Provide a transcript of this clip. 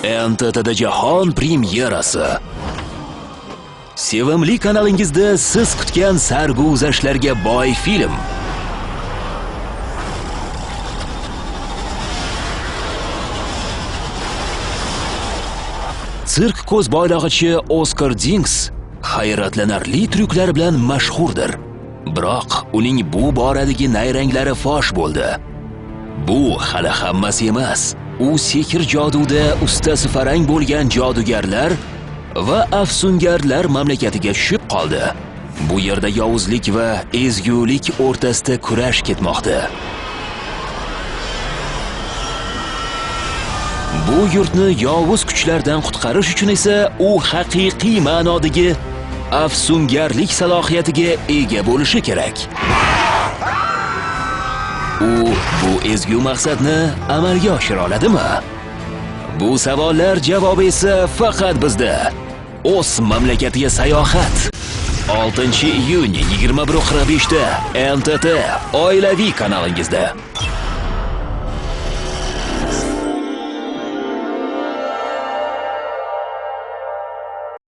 NTT'da jahon premyerasi. Sevimli kanalingizda siz kutgan sarguzashtlarga boy film. Sirk ko'zboylog'ichi Oskar Dinks hayratlanarli tryuklar bilan mashhurdir. Biroq uning bu boradagi nayranglari fosh bo'ldi. Bu hali hammasi emas. U sekir joduda ustasi farang bo'lgan jodugarlar va afsungarlar mamlakatiga tushib qoldi. Bu yerda yovuzlik va ezgulik o'rtasida kurash ketmoqda. Bu yurtni yovuz kuchlardan qutqarish uchun esa u haqiqiy ma'nodagi afsungarlik salohiyatiga ega bo'lishi kerak. U bu ezgu maqsadni amalga oshira oladimi? Bu savollar javobi esa faqat bizda. O'z mamlakatiga sayohat. 6-iyun 21:45 da NTT oilaviy kanalingizda.